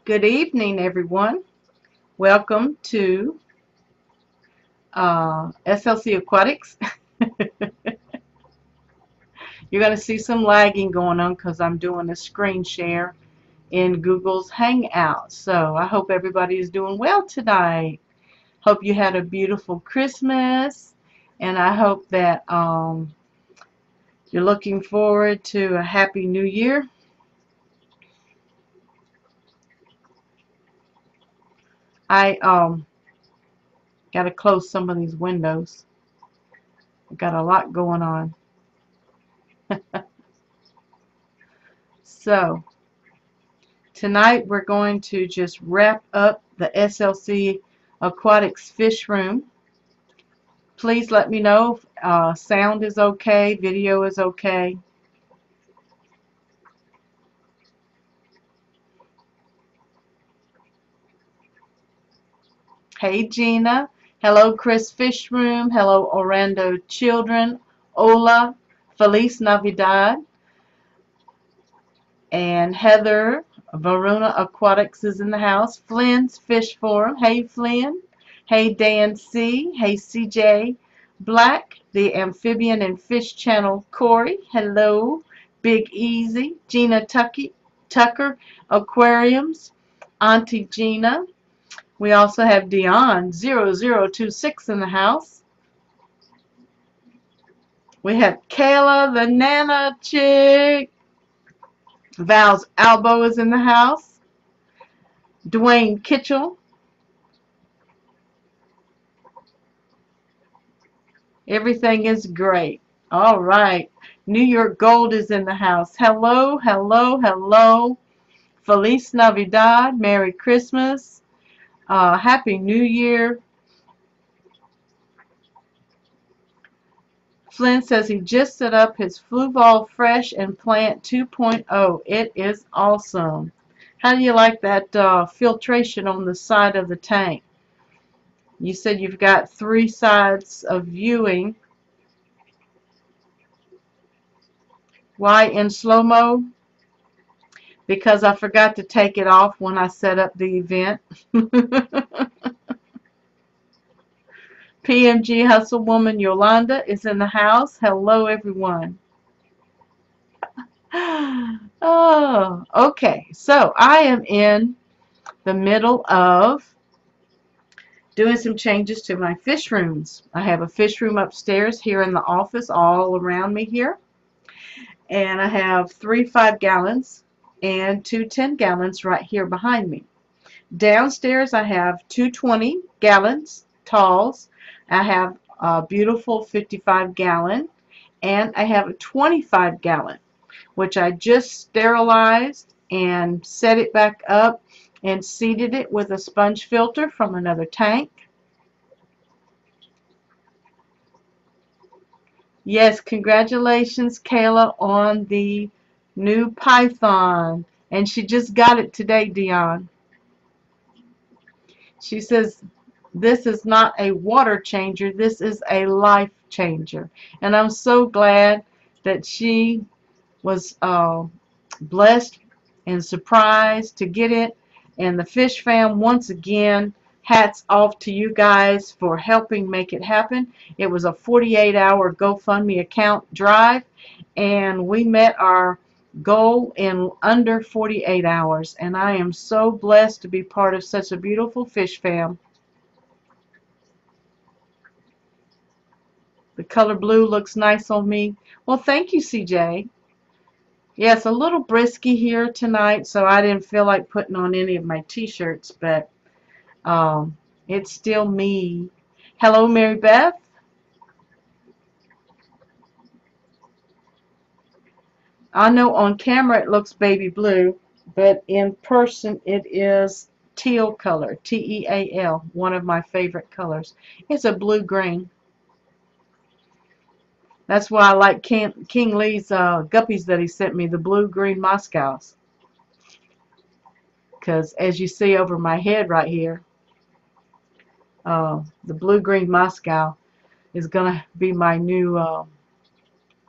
Good evening, everyone. Welcome to SLC Aquatics. You're going to see some lagging going on because I'm doing a screen share in Google's Hangout. So I hope everybody is doing well tonight. Hope you had a beautiful Christmas, and I hope that you're looking forward to a happy new year. I got to close some of these windows. I've got a lot going on. So tonight we're going to just wrap up the SLC Aquatics fish room. Please let me know if sound is okay, video is okay. Hey Gina. Hello Chris Fish Room. Hello Orlando Children. Hola. Feliz Navidad. And Heather Varuna Aquatics is in the house. Flynn's Fish Forum. Hey Flynn. Hey Dan C. Hey CJ Black. The Amphibian and Fish Channel Corey. Hello. Big Easy. Gina Tucker Aquariums. Auntie Gina. We also have Dion 0026 in the house. We have Kayla the Nana Chick. Val's Albo is in the house. Dwayne Kitchell. Everything is great. All right. New York Gold is in the house. Hello, hello, hello. Feliz Navidad. Merry Christmas. Happy New Year. Flynn says he just set up his Fluval Fresh and Plant 2.0. It is awesome. How do you like that filtration on the side of the tank? You said you've got 3 sides of viewing. Why in slow-mo? Because I forgot to take it off when I set up the event. PMG Hustle Woman Yolanda is in the house. Hello, everyone. Oh, okay. So I am in the middle of doing some changes to my fish rooms. I have a fish room upstairs here in the office all around me here. And I have 3 5-gallons and 2 10-gallons right here behind me. Downstairs I have 2 20-gallons talls. I have a beautiful 55-gallon, and I have a 25-gallon, which I just sterilized and set it back up and seeded it with a sponge filter from another tank. Yes, congratulations, Kayla, on the new Python. And she just got it today, Dion. She says, this is not a water changer, this is a life changer. And I'm so glad that she was blessed and surprised to get it. And the Fish Fam, once again, hats off to you guys for helping make it happen. It was a 48-hour GoFundMe account drive, and we met our goal in under 48 hours. And I am so blessed to be part of such a beautiful Fish Fam. The color blue looks nice on me. Well, thank you, CJ. Yeah, it's a little brisky here tonight, so I didn't feel like putting on any of my t-shirts, but it's still me. Hello, Mary Beth. I know on camera it looks baby blue, but in person it is teal color, T-E-A-L, one of my favorite colors. It's a blue-green. That's why I like King Lee's guppies that he sent me, the blue-green Moscows. Because as you see over my head right here, the blue-green Moscow is going to be my new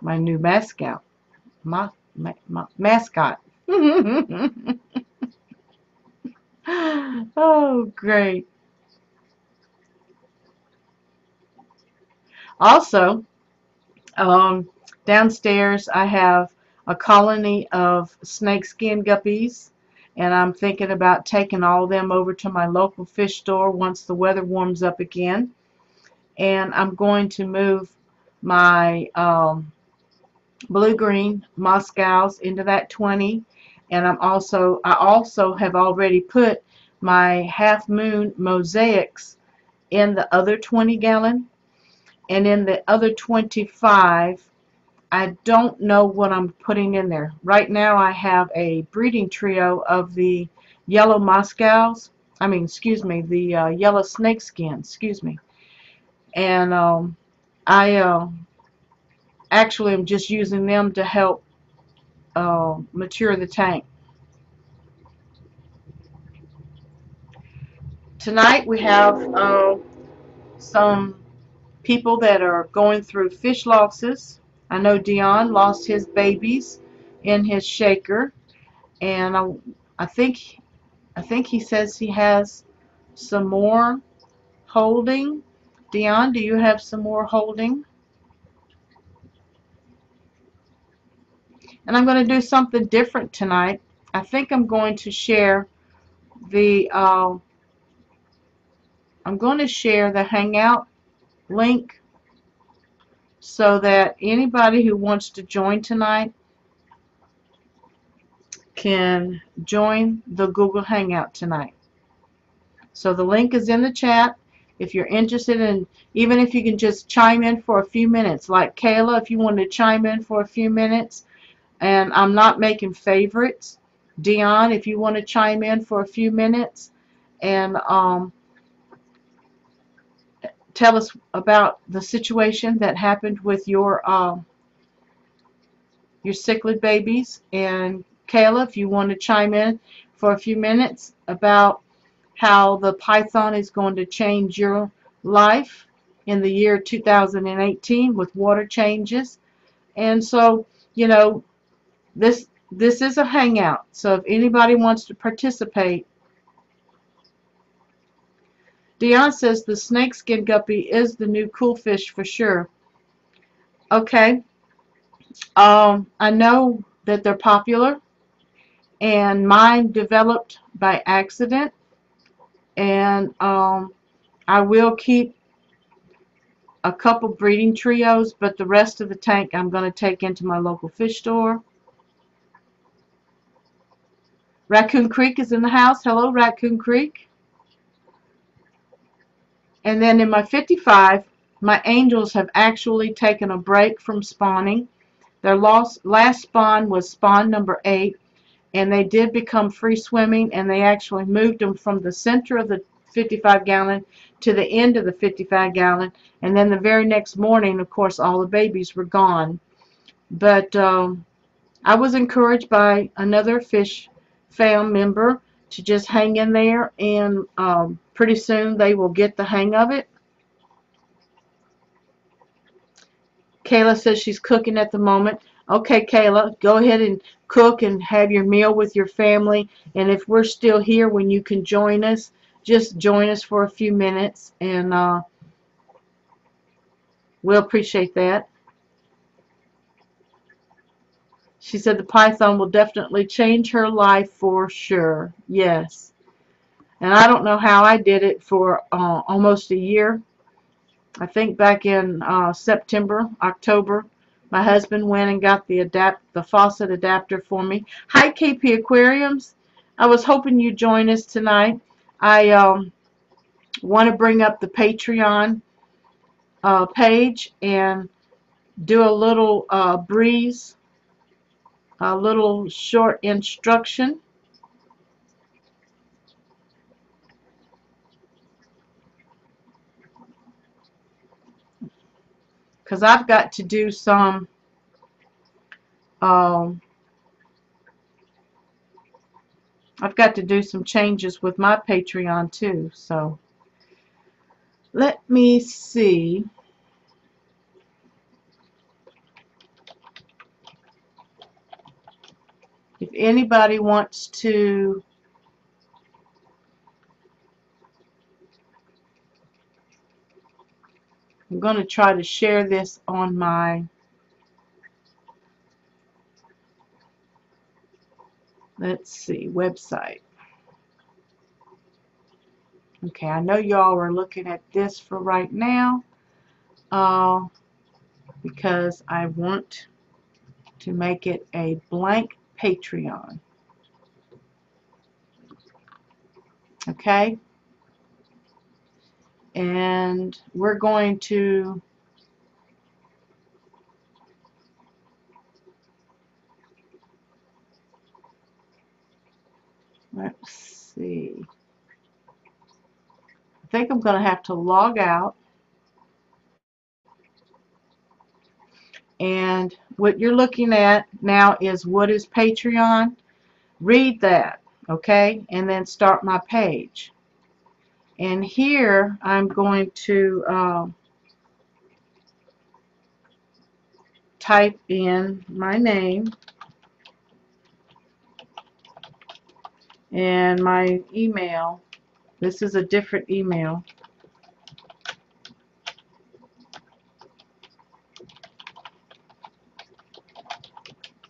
mascot. Mascot. Oh, great. Also, um, downstairs I have a colony of snakeskin guppies, and I'm thinking about taking all of them over to my local fish store once the weather warms up again. And I'm going to move my blue-green Moscows into that 20, and I also have already put my half moon mosaics in the other 20-gallon, and in the other 25 I don't know what I'm putting in there. Right now I have a breeding trio of the yellow Moscows, excuse me, the yellow snakeskin, excuse me, and I actually am just using them to help mature the tank. Tonight we have some people that are going through fish losses. I know Dion lost his babies in his shaker, and I think he says he has some more holding. Dion, do you have some more holding? And I'm going to do something different tonight. I think I'm going to share the Hangout link so that anybody who wants to join tonight can join the Google Hangout tonight. So the link is in the chat. If you're interested in, even if you can just chime in for a few minutes, like Kayla, if you want to chime in for a few minutes, and I'm not making favorites. Dion, if you want to chime in for a few minutes and tell us about the situation that happened with your cichlid babies, and Kayla, if you want to chime in for a few minutes about how the python is going to change your life in the year 2018 with water changes. And so, you know, this is a hangout. So if anybody wants to participate, Dion says the snakeskin guppy is the new cool fish for sure. Okay. I know that they're popular, and mine developed by accident, and I will keep a couple breeding trios, but the rest of the tank I'm going to take into my local fish store. Raccoon Creek is in the house. Hello, Raccoon Creek. And then in my 55, my angels have actually taken a break from spawning. Their last spawn was spawn number 8, and they did become free swimming, and they actually moved them from the center of the 55-gallon to the end of the 55-gallon, and then the very next morning, of course, all the babies were gone. But I was encouraged by another fish fam member to just hang in there, and pretty soon they will get the hang of it. Kayla says she's cooking at the moment. Okay, Kayla, go ahead and cook and have your meal with your family. And if we're still here when you can join us, just join us for a few minutes, and we'll appreciate that. She said the python will definitely change her life for sure. Yes. And I don't know how I did it for almost a year. I think back in September, October, my husband went and got the faucet adapter for me. Hi, KP Aquariums. I was hoping you'd join us tonight. I want to bring up the Patreon page and do a little breeze, a little short instruction. Because I've got to do some um, changes with my Patreon too. So let me see. If anybody wants to I'm going to try to share this on my, let's see, website. Okay, I know y'all are looking at this for right now because I want to make it a blank Patreon. Okay, and we're going to let's see. I think I'm going to have to log out. And what you're looking at now is what is Patreon. Read that, okay, and then start my page. And here I'm going to type in my name and my email. This is a different email.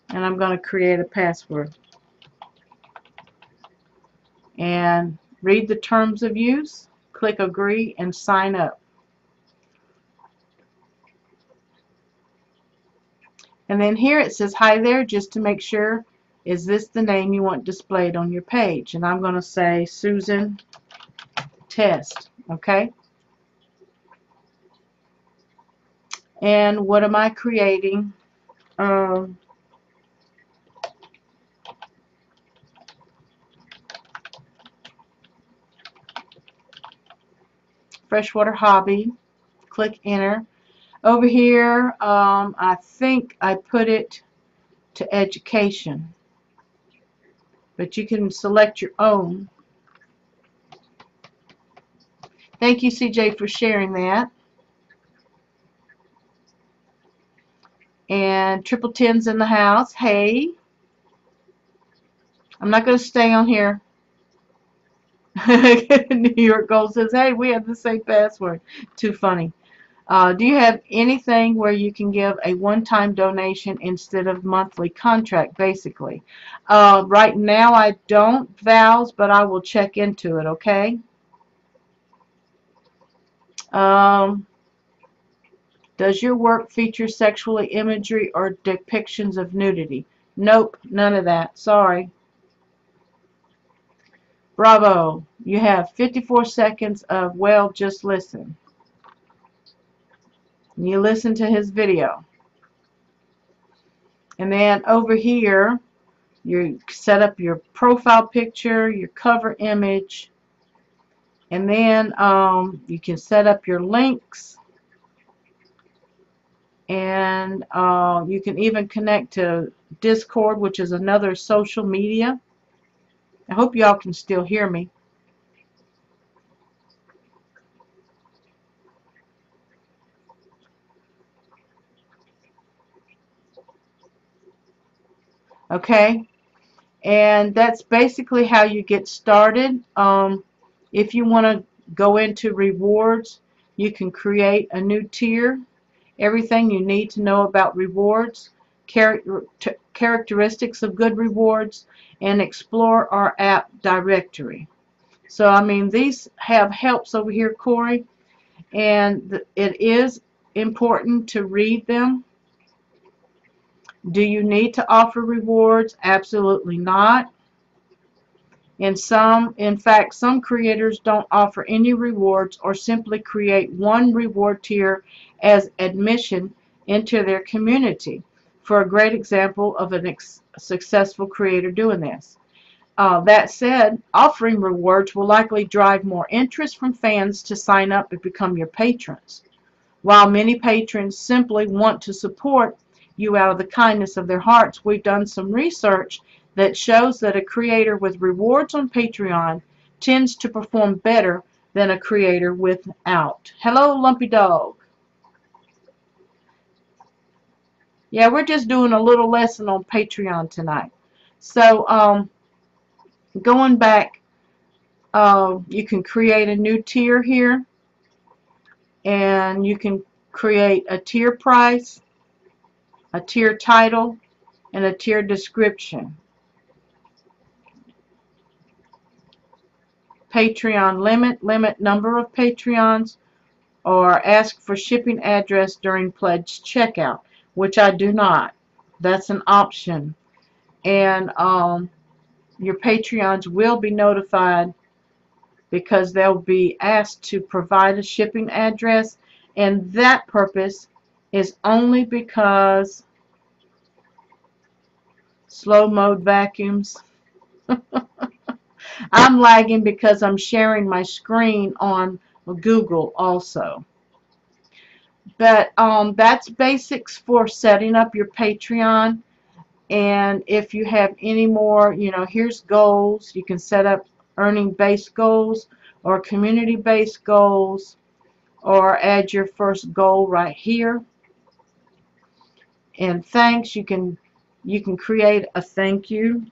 And I'm going to create a password. And read the terms of use, click agree, and sign up. And then here it says hi there, just to make sure, is this the name you want displayed on your page? And I'm going to say Susan Test, okay? And what am I creating? Freshwater hobby. Click enter. Over here, I think I put it to education, but you can select your own. Thank you, CJ, for sharing that. And Triple Ten's in the house. Hey, I'm not going to stay on here. New York Gold says, hey, we have the same password. Too funny. Do you have anything where you can give a one-time donation instead of monthly contract, basically? Right now I don't, Vals, but I will check into it, okay? Does your work feature sexual imagery or depictions of nudity? Nope, none of that. Sorry. Bravo. You have 54 seconds of, well, just listen. You listen to his video. And then over here, you set up your profile picture, your cover image, and then you can set up your links, and you can even connect to Discord, which is another social media. I hope y'all can still hear me. Okay, and that's basically how you get started. If you want to go into rewards, you can create a new tier. Everything you need to know about rewards, characteristics of good rewards, and explore our app directory. So, I mean, these have helps over here, Corey, and it is important to read them. Do you need to offer rewards? Absolutely not. In fact, some creators don't offer any rewards or simply create one reward tier as admission into their community. For a great example of a successful creator doing this. That said, offering rewards will likely drive more interest from fans to sign up and become your patrons. While many patrons simply want to support you out of the kindness of their hearts, we've done some research that shows that a creator with rewards on Patreon tends to perform better than a creator without. Hello, Lumpy Dog. Yeah, we're just doing a little lesson on Patreon tonight. So, going back, you can create a new tier here, and you can create a tier price, a tier title, and a tier description. Patreon limit number of Patreons, or ask for shipping address during pledge checkout, which I do not. That's an option. And your Patreons will be notified because they'll be asked to provide a shipping address, and that purpose is only because slow mode vacuums. I'm lagging because I'm sharing my screen on Google also. But that's basics for setting up your Patreon. And if you have any more, here's goals. You can set up earning-based goals or community-based goals, or add your first goal right here. And thanks, you can create a thank you.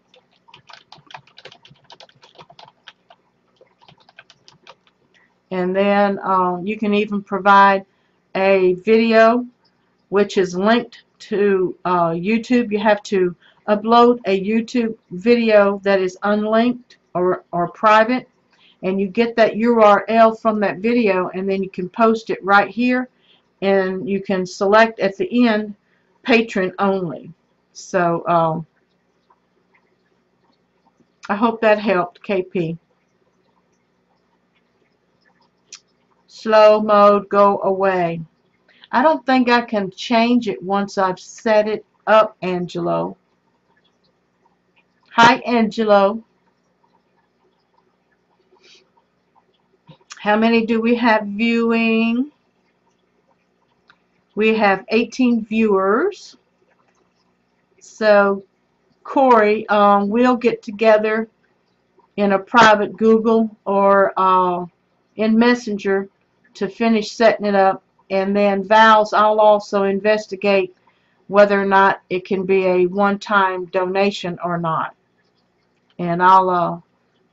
And then you can even provide a video which is linked to YouTube. You have to upload a YouTube video that is unlinked or private, and you get that URL from that video, and then you can post it right here, and you can select at the end patron only. So I hope that helped, KP. Slow mode, go away. I don't think I can change it once I've set it up, Angelo. Hi, Angelo. How many do we have viewing? We have 18 viewers. So, Corey, we'll get together in a private Google or in Messenger to finish setting it up. And then Val's, I'll also investigate whether or not it can be a one-time donation or not. And I'll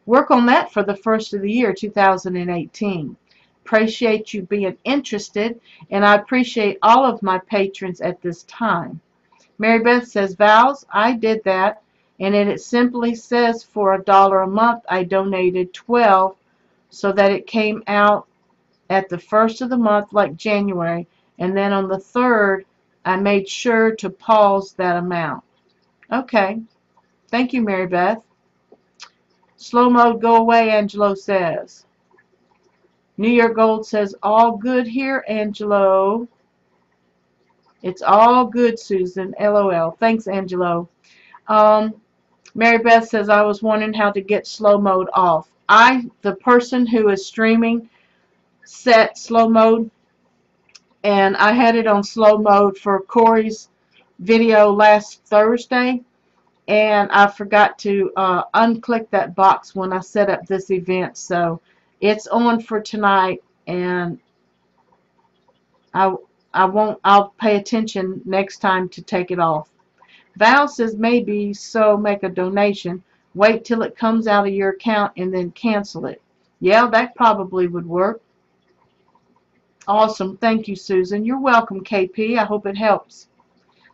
work on that for the first of the year, 2018. Appreciate you being interested, and I appreciate all of my patrons at this time. Mary Beth says, Val's, I did that, and it simply says for $1 a month I donated 12 so that it came out at the first of the month, like January, and then on the 3rd I made sure to pause that amount. Okay. Thank you, Mary Beth. Slow mode, go away, Angelo says. New York Gold says, all good here, Angelo. It's all good, Susan. LOL. Thanks, Angelo. Mary Beth says, I was wondering how to get slow mode off. The person who is streaming, set slow mode, and I had it on slow mode for Corey's video last Thursday, and I forgot to unclick that box when I set up this event, so it's on for tonight, and I'll pay attention next time to take it off. Val says, maybe so make a donation, wait till it comes out of your account and then cancel it. Yeah, that probably would work. Awesome. Thank you, Susan. You're welcome, KP. I hope it helps.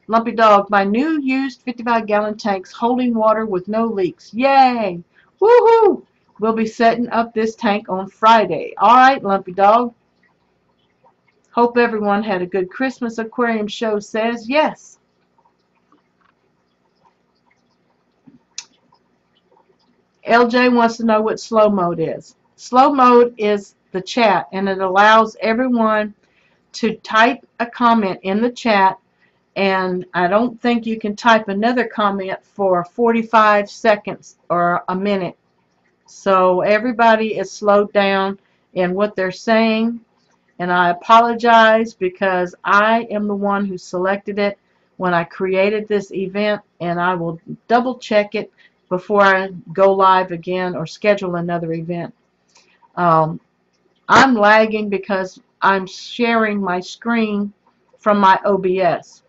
Lumpy Dog, my new used 55-gallon tanks holding water with no leaks. Yay! Woohoo! We'll be setting up this tank on Friday. All right, Lumpy Dog. Hope everyone had a good Christmas. Aquarium Show says yes. LJ wants to know what slow mode is. Slow mode is the chat, and it allows everyone to type a comment in the chat, and I don't think you can type another comment for 45 seconds or a minute. So everybody is slowed down in what they're saying, and I apologize because I am the one who selected it when I created this event, and I will double check it before I go live again or schedule another event. I'm lagging because I'm sharing my screen from my OBS.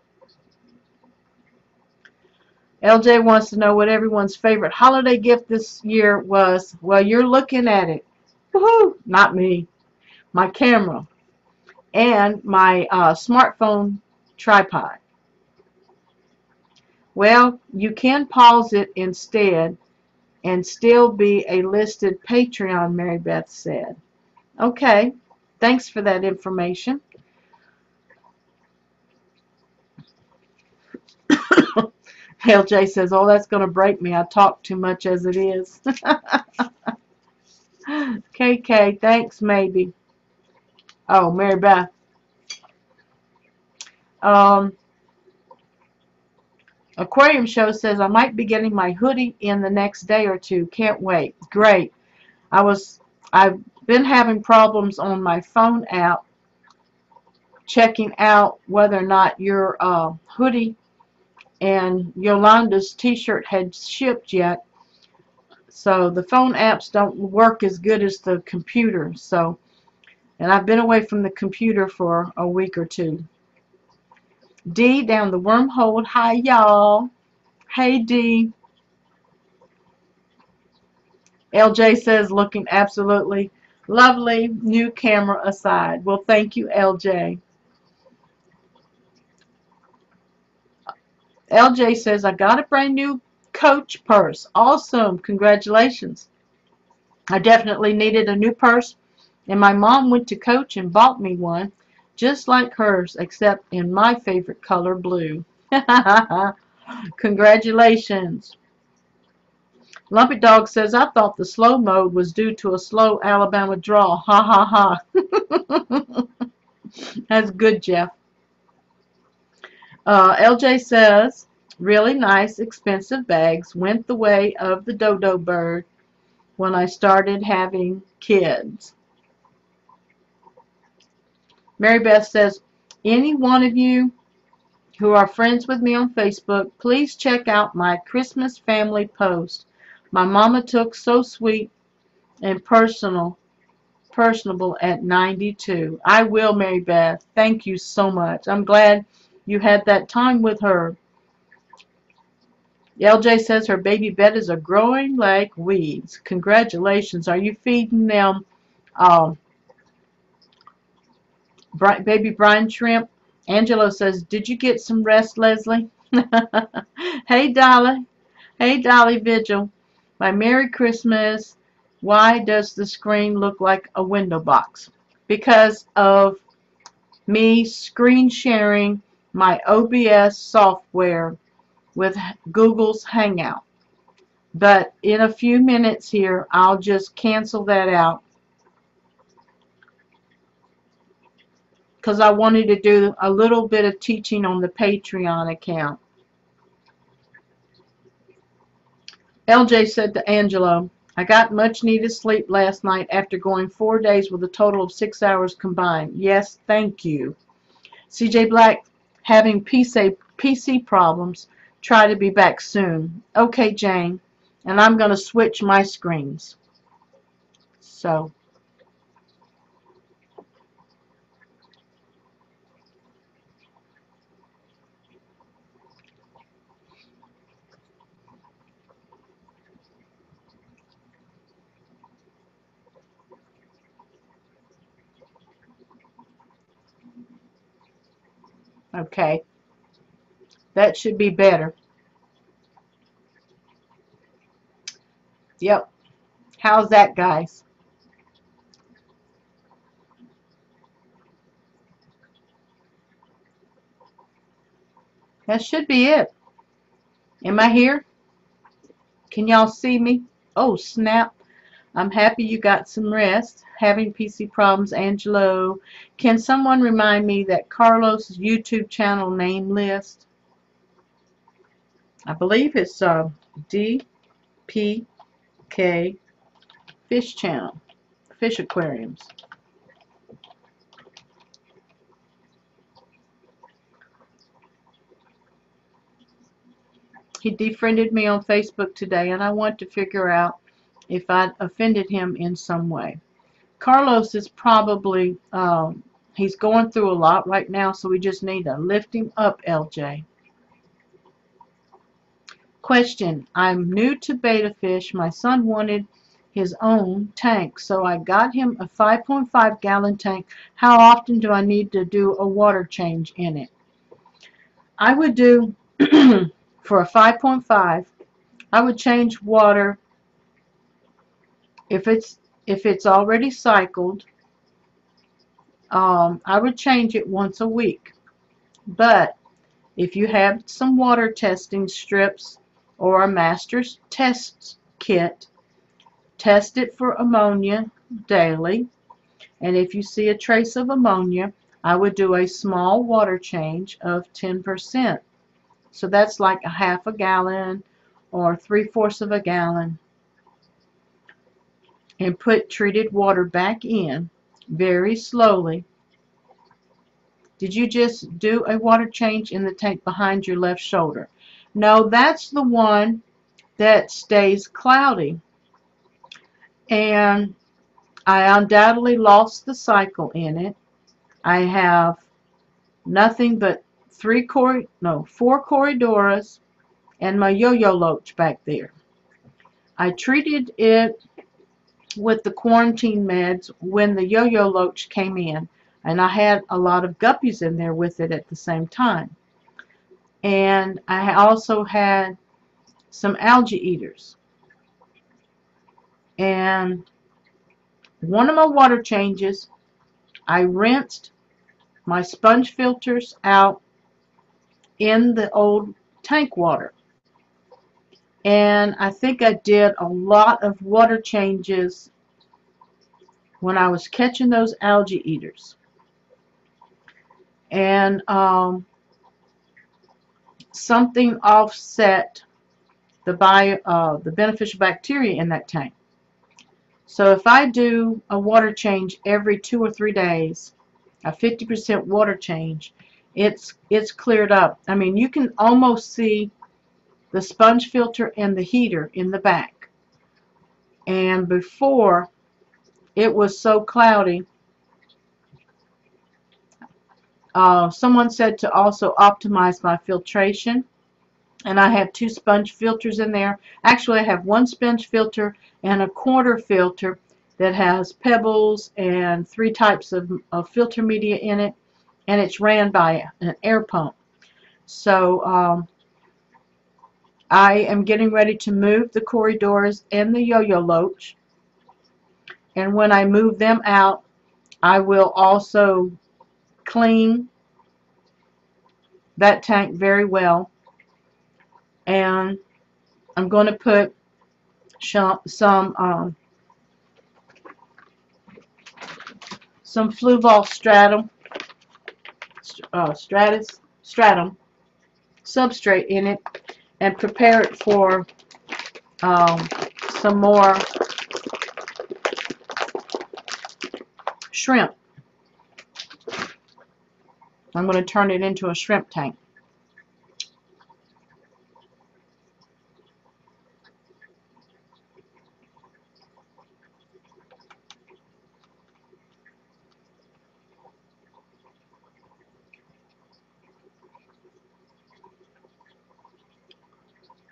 LJ wants to know what everyone's favorite holiday gift this year was. Well, you're looking at it. Woohoo! Not me. My camera. and my smartphone tripod. Well, you can pause it instead and still be a listed Patreon, Mary Beth said. Okay, thanks for that information. LJ says, oh, that's going to break me. I talk too much as it is. KK, thanks, maybe. Oh, Mary Beth. Aquarium Show says, I might be getting my hoodie in the next day or two. Can't wait. Great. I've been having problems on my phone app checking out whether or not your hoodie and Yolanda's t-shirt had shipped yet. So the phone apps don't work as good as the computer. So, and I've been away from the computer for a week or two. D down the wormhole. Hi, y'all. Hey, D. LJ says, looking absolutely lovely. New camera aside. Well, thank you, LJ. LJ says, I got a brand new Coach purse. Awesome. Congratulations. I definitely needed a new purse, and my mom went to Coach and bought me one, just like hers, except in my favorite color, blue. Congratulations. Lumpy Dog says, I thought the slow mode was due to a slow Alabama draw. Ha ha ha. That's good, Jeff. LJ says, really nice, expensive bags went the way of the dodo bird when I started having kids. Mary Beth says, any one of you who are friends with me on Facebook, please check out my Christmas family post. My mama took so sweet and personable at 92. I will, Mary Beth. Thank you so much. I'm glad you had that time with her. LJ says her baby bettas are growing like weeds. Congratulations. Are you feeding them baby brine shrimp? Angelo says, did you get some rest, Leslie? Hey, Dolly. Hey, Dolly Vigil. My Merry Christmas. Why does the screen look like a window box? Because of me screen sharing my OBS software with Google's Hangout. But in a few minutes here, I'll just cancel that out because I wanted to do a little bit of teaching on the Patreon account. LJ said to Angelo, I got much needed sleep last night after going 4 days with a total of 6 hours combined. Yes, thank you. CJ Black, having PC problems. Try to be back soon. Okay, Jane. And I'm going to switch my screens. So. Okay. That should be better. Yep. How's that, guys? That should be it. Am I here? Can y'all see me? Oh, snap. I'm happy you got some rest. Having PC problems, Angelo. Can someone remind me that Carlos' YouTube channel name list? I believe it's DPK Fish Channel, Fish Aquariums. He defriended me on Facebook today, and I want to figure out if I offended him in some way. Carlos is probably, he's going through a lot right now, so we just need to lift him up, LJ. Question, I'm new to betta fish. My son wanted his own tank. So I got him a 5.5 gallon tank. How often do I need to do a water change in it? I would do for a 5.5, I would change water if it's already cycled. I would change it once a week. But if you have some water testing strips or a master's test kit, test it for ammonia daily. And if you see a trace of ammonia, I would do a small water change of 10%. So that's like a half a gallon or 3/4 of a gallon. And put treated water back in very slowly. Did you just do a water change in the tank behind your left shoulder? No, that's the one that stays cloudy. And I undoubtedly lost the cycle in it. I have nothing but four Corydoras and my yo-yo loach back there. I treated it with the quarantine meds when the yo-yo loach came in, and I had a lot of guppies in there with it at the same time. And I also had some algae eaters. And one of my water changes, I rinsed my sponge filters out in the old tank water. And I think I did a lot of water changes when I was catching those algae eaters. And something offset the beneficial bacteria in that tank. So if I do a water change every 2 or 3 days, a 50% water change, it's cleared up. I mean, you can almost see the sponge filter and the heater in the back. And before, it was so cloudy. Someone said to also optimize my filtration, and I have 2 sponge filters in there. Actually, I have 1 sponge filter and a quarter filter that has pebbles and 3 types of filter media in it, and it's ran by an air pump. So I am getting ready to move the Corydoras and the yo-yo loach, and when I move them out, I will also clean that tank very well, and I'm going to put some Fluval stratum substrate in it, and prepare it for some more shrimp. I'm going to turn it into a shrimp tank.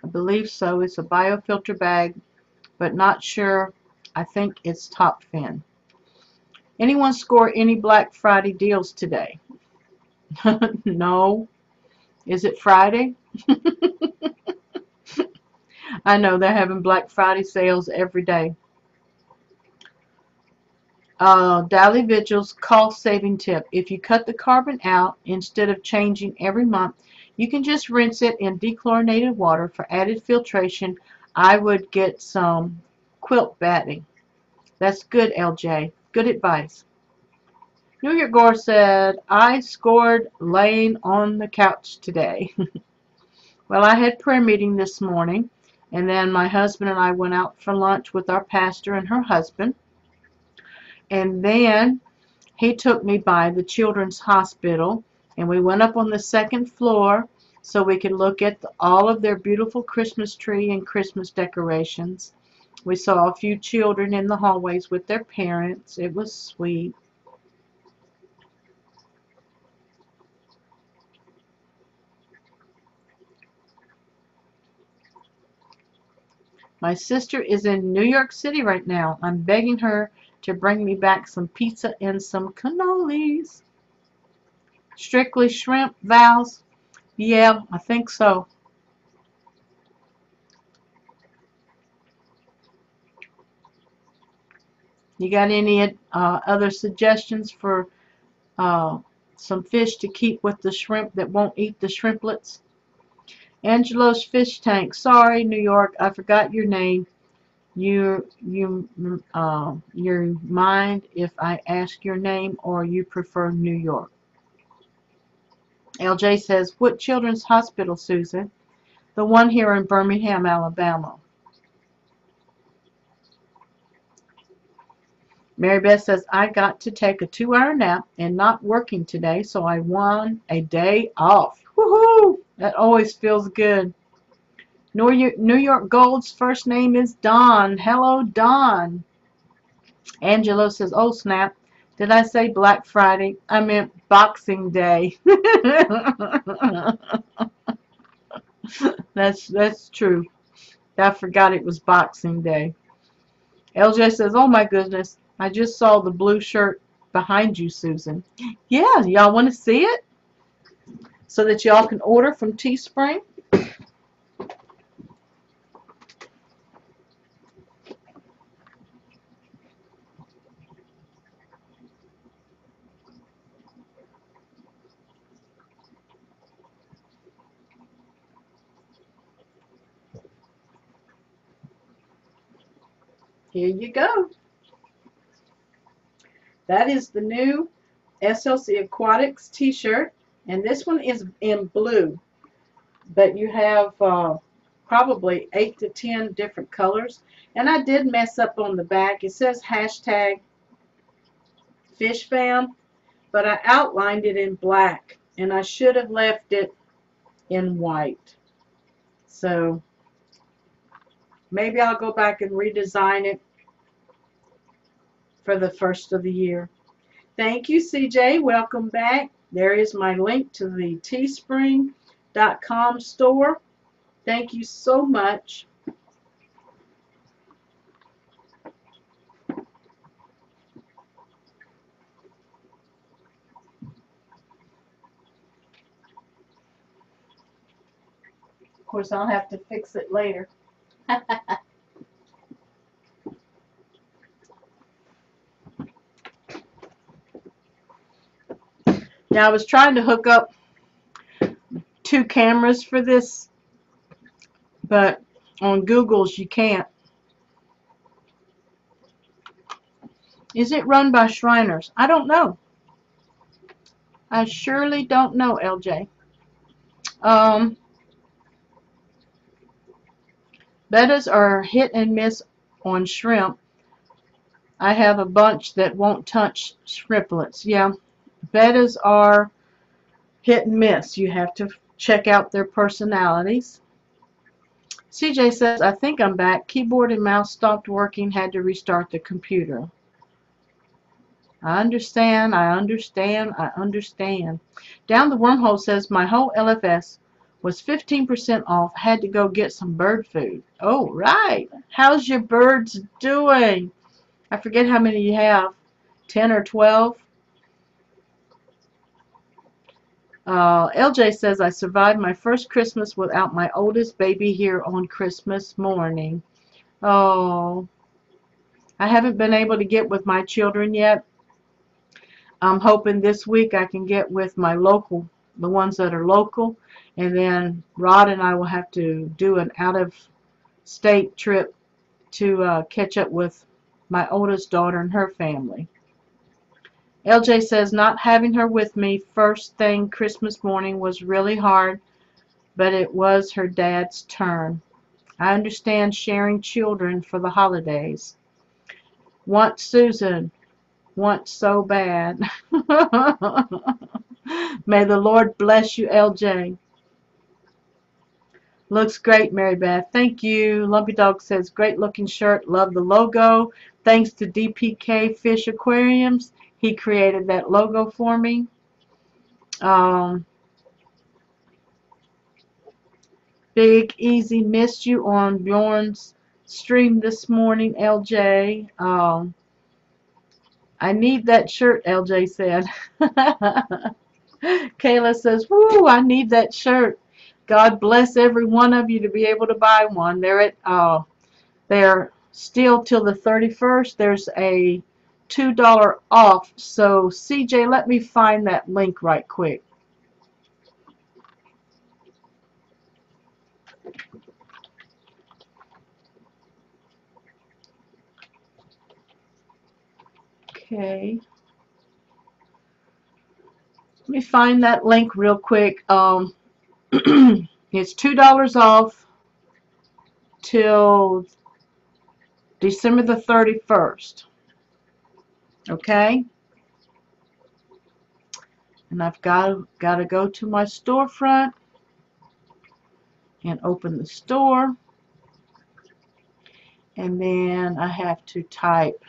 I believe so. It's a biofilter bag, but not sure. I think it's top fin. Anyone score any Black Friday deals today? No. Is it Friday? I know they're having Black Friday sales every day. Daily Vigil's cost-saving tip. If you cut the carbon out instead of changing every month, you can just rinse it in dechlorinated water. For added filtration, I would get some quilt batting. That's good, LJ. Good advice. New York Gore said, I scored laying on the couch today. Well, I had prayer meeting this morning, and then my husband and I went out for lunch with our pastor and her husband. And then he took me by the children's hospital, and we went up on the 2nd floor so we could look at all of their beautiful Christmas tree and Christmas decorations. We saw a few children in the hallways with their parents. It was sweet. My sister is in New York City right now. I'm begging her to bring me back some pizza and some cannolis. Strictly shrimp, Vals? Yeah, I think so. You got any other suggestions for uh, some fish to keep with the shrimp that won't eat the shrimplets? Angelo's Fish Tank. Sorry, New York, I forgot your name. Your mind if I ask your name, or you prefer New York? LJ says, what children's hospital, Susan? The one here in Birmingham, Alabama. Mary Beth says, I got to take a 2-hour nap and not working today, so I won a day off. Woohoo! That always feels good. New York Gold's first name is Don. Hello, Don. Angelo says, oh snap, did I say Black Friday? I meant Boxing Day. That's true. I forgot it was Boxing Day. LJ says, oh my goodness, I just saw the blue shirt behind you, Susan. Yeah, y'all want to see it? So that y'all can order from Teespring? Here you go. That is the new SLC Aquatics t-shirt, and this one is in blue, but you have probably 8 to 10 different colors. And I did mess up on the back. It says hashtag fish fam, but I outlined it in black, and I should have left it in white. So maybe I'll go back and redesign it for the first of the year. Thank you, CJ. Welcome back. There is my link to the teespring.com store. Thank you so much. Of course, I'll have to fix it later. Now, I was trying to hook up 2 cameras for this, but on Google's you can't. Is it run by Shriners? I don't know. I surely don't know, LJ. Bettas are hit and miss on shrimp. I have a bunch that won't touch shrimplets. Yeah, bettas are hit and miss. You have to check out their personalities. CJ says, I think I'm back. Keyboard and mouse stopped working. Had to restart the computer. I understand. I understand. I understand. Down the wormhole says, my whole LFS was 15% off. Had to go get some bird food. Oh, right. How's your birds doing? I forget how many you have. 10 or 12? LJ says, I survived my first Christmas without my oldest baby here on Christmas morning. Oh, I haven't been able to get with my children yet. I'm hoping this week I can get with my local, the ones that are local, and then Rod and I will have to do an out-of-state trip to catch up with my oldest daughter and her family. LJ says, not having her with me first thing Christmas morning was really hard, but it was her dad's turn. I understand sharing children for the holidays. Want Susan. Want so bad. May the Lord bless you, LJ. Looks great, Mary Beth. Thank you. Lumpy Dog says, great looking shirt. Love the logo. Thanks to DPK Fish Aquariums. He created that logo for me. Big Easy missed you on Bjorn's stream this morning, LJ. I need that shirt, LJ said. Kayla says, woo, I need that shirt. God bless every one of you to be able to buy one. They're still till the 31st. There's a $2 off. So CJ, let me find that link right quick. Okay. Let me find that link real quick. It's $2 off till December the 31st. Okay? And I've got to go to my storefront and open the store. And then I have to type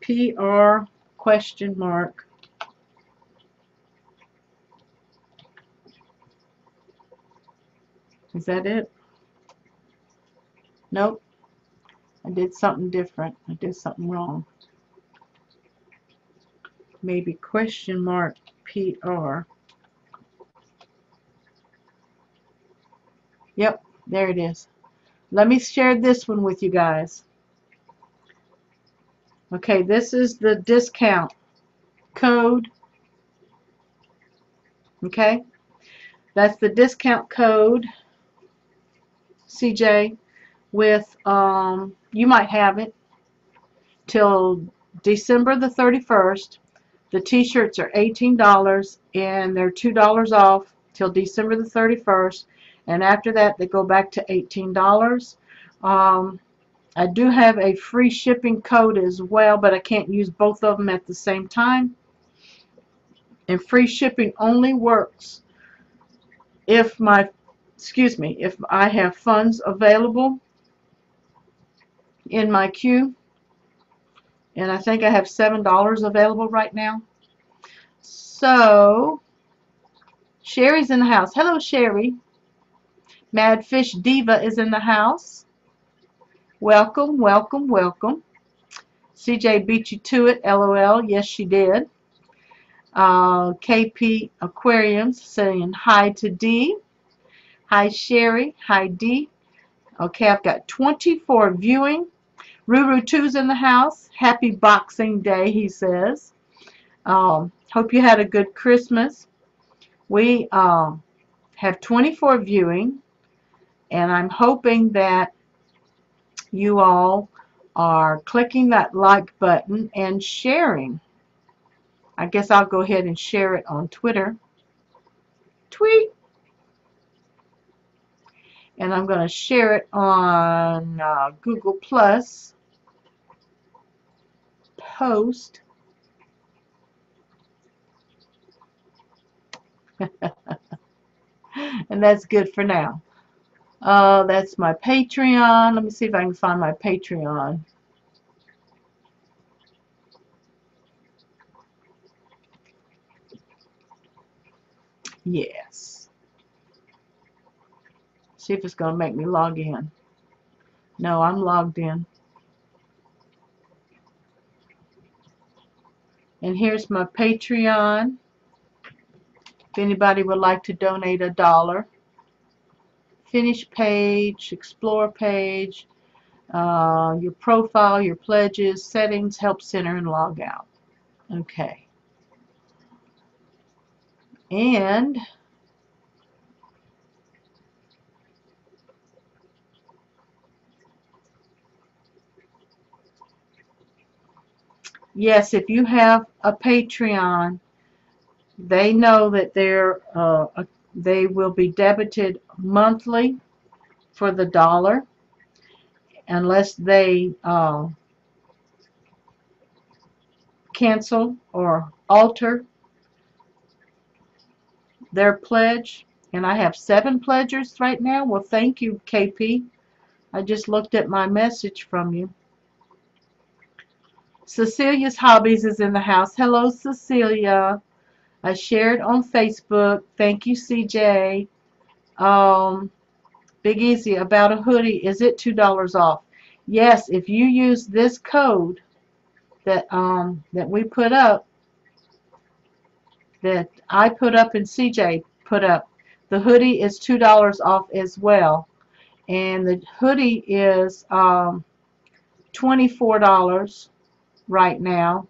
PR question mark. Is that it? Nope. I did something different. I did something wrong. Maybe question mark PR. Yep, there it is. Let me share this one with you guys. Okay, this is the discount code. Okay, that's the discount code, CJ, with, you might have it till December the 31st. The t-shirts are $18 and they're $2 off till December the 31st. And after that, they go back to $18. I do have a free shipping code as well, but I can't use both of them at the same time. And free shipping only works if if I have funds available in my queue. And I think I have $7 available right now. So, Sherry's in the house. Hello, Sherry. Madfish Diva is in the house. Welcome, welcome, welcome. CJ beat you to it, LOL. Yes, she did. KP Aquariums saying hi to D. Hi, Sherry. Hi, D. Okay, I've got 24 viewing. Ruru2's in the house. Happy Boxing Day, he says. Hope you had a good Christmas. We have 24 viewing, and I'm hoping that you all are clicking that like button and sharing. I guess I'll go ahead and share it on Twitter. Tweet. And I'm going to share it on Google Plus. Post. And that's good for now. That's my Patreon. Let me see if I can find my Patreon. Yes. See if it's going to make me log in. No, I'm logged in. And here's my Patreon. If anybody would like to donate $1. Finish page, explore page, your profile, your pledges, settings, help center, and log out. Okay. And yes, if you have a Patreon, they know that they will be debited monthly for the $1 unless they cancel or alter their pledge. And I have 7 pledgers right now. Well, thank you, KP. I just looked at my message from you. Cecilia's Hobbies is in the house. Hello, Cecilia. I shared on Facebook. Thank you, CJ. Big Easy, about a hoodie. Is it $2 off? Yes, if you use this code that we put up, that I put up and CJ put up, the hoodie is $2 off as well. And the hoodie is $24 right now.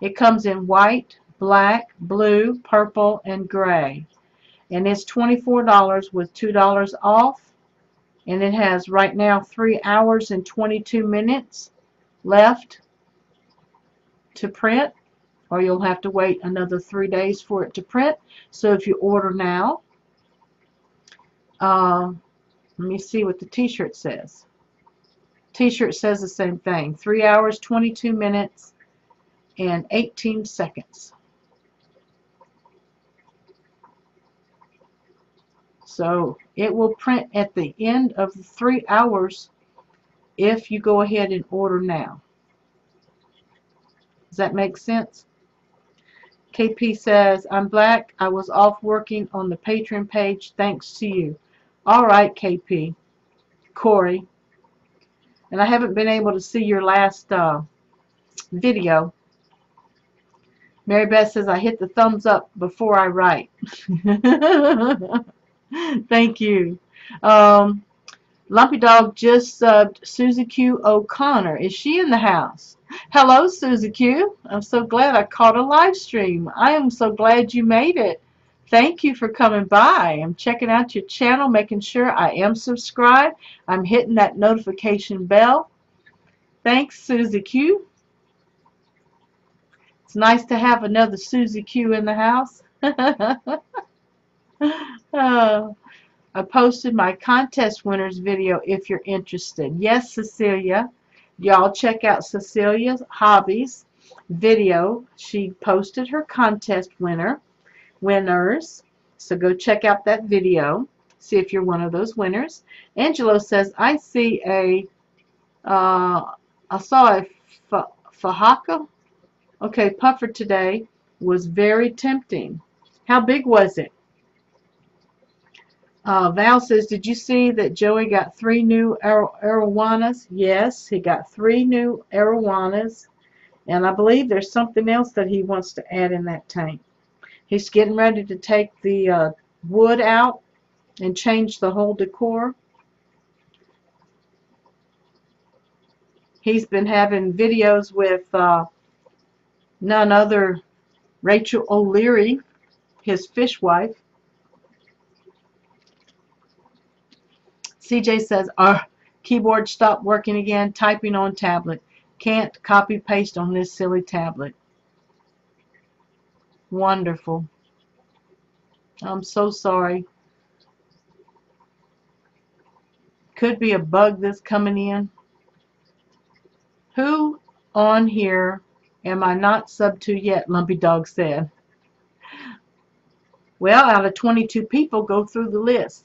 It comes in white, black, blue, purple, and gray. And it's $24 with $2 off. And it has right now 3 hours and 22 minutes left to print, or you'll have to wait another 3 days for it to print. So if you order now, let me see what the t-shirt says. T-shirt says the same thing. 3 hours, 22 minutes, and 18 seconds. So it will print at the end of the 3 hours if you go ahead and order now. Does that make sense? KP says, I'm black. I was off working on the Patreon page. Thanks to you. All right, KP. Corey. And I haven't been able to see your last video. Mary Beth says, I hit the thumbs up before I write. Thank you. Lumpy Dog just subbed Susie Q O'Connor. Is she in the house? Hello, Susie Q. I'm so glad I caught a live stream. I am so glad you made it. Thank you for coming by. I'm checking out your channel, making sure I am subscribed. I'm hitting that notification bell. Thanks, Susie Q. It's nice to have another Susie Q in the house. I posted my contest winners video if you're interested. Yes, Cecilia. Y'all check out Cecilia's hobbies video. She posted her contest winners. So go check out that video. See if you're one of those winners. Angelo says, I see I saw a fajaka. Okay, puffer today was very tempting. How big was it? Val says, did you see that Joey got 3 new arowanas? Yes, he got 3 new arowanas. And I believe there's something else that he wants to add in that tank. He's getting ready to take the wood out and change the whole decor. He's been having videos with none other Rachel O'Leary, his fish wife. CJ says, our keyboard stopped working again, typing on tablet. Can't copy paste on this silly tablet. Wonderful. I'm so sorry. Could be a bug that's coming in. Who on here am I not subbed to yet? Lumpy Dog said. Well, out of 22 people, go through the list.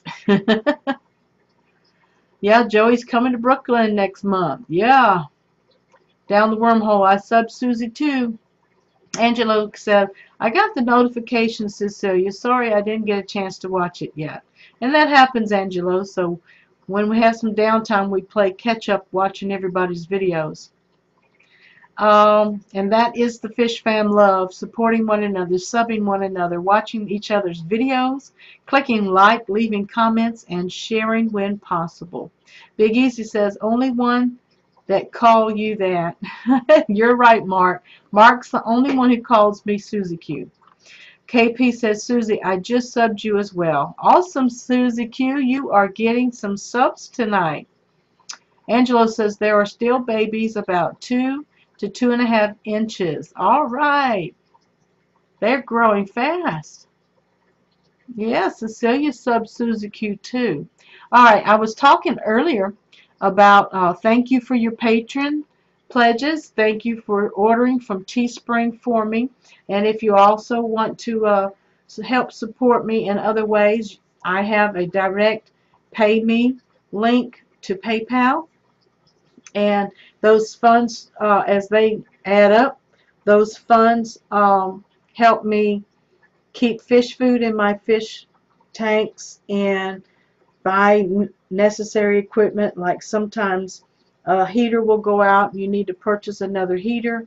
Yeah, Joey's coming to Brooklyn next month. Yeah. Down the wormhole. I subbed Susie too. Angelo said, I got the notification, Cecilia. Sorry I didn't get a chance to watch it yet. And that happens, Angelo. So when we have some downtime, we play catch up watching everybody's videos. And that is the Fish Fam love, supporting one another, subbing one another, watching each other's videos, clicking like, leaving comments, and sharing when possible. Big Easy says, only one that call you that. You're right, Mark. Mark's the only one who calls me Susie Q. KP says, Susie, I just subbed you as well. Awesome, Susie Q. You are getting some subs tonight. Angelo says, there are still babies about 2 to 2.5 inches. All right. They're growing fast. Yeah, Cecilia subbed Susie Q too. All right, I was talking earlier about thank you for your patron pledges. Thank you for ordering from Teespring for me. And if you also want to help support me in other ways, I have a direct pay me link to PayPal. And those funds, as they add up, those funds help me keep fish food in my fish tanks and buy necessary equipment, like sometimes a heater will go out and you need to purchase another heater.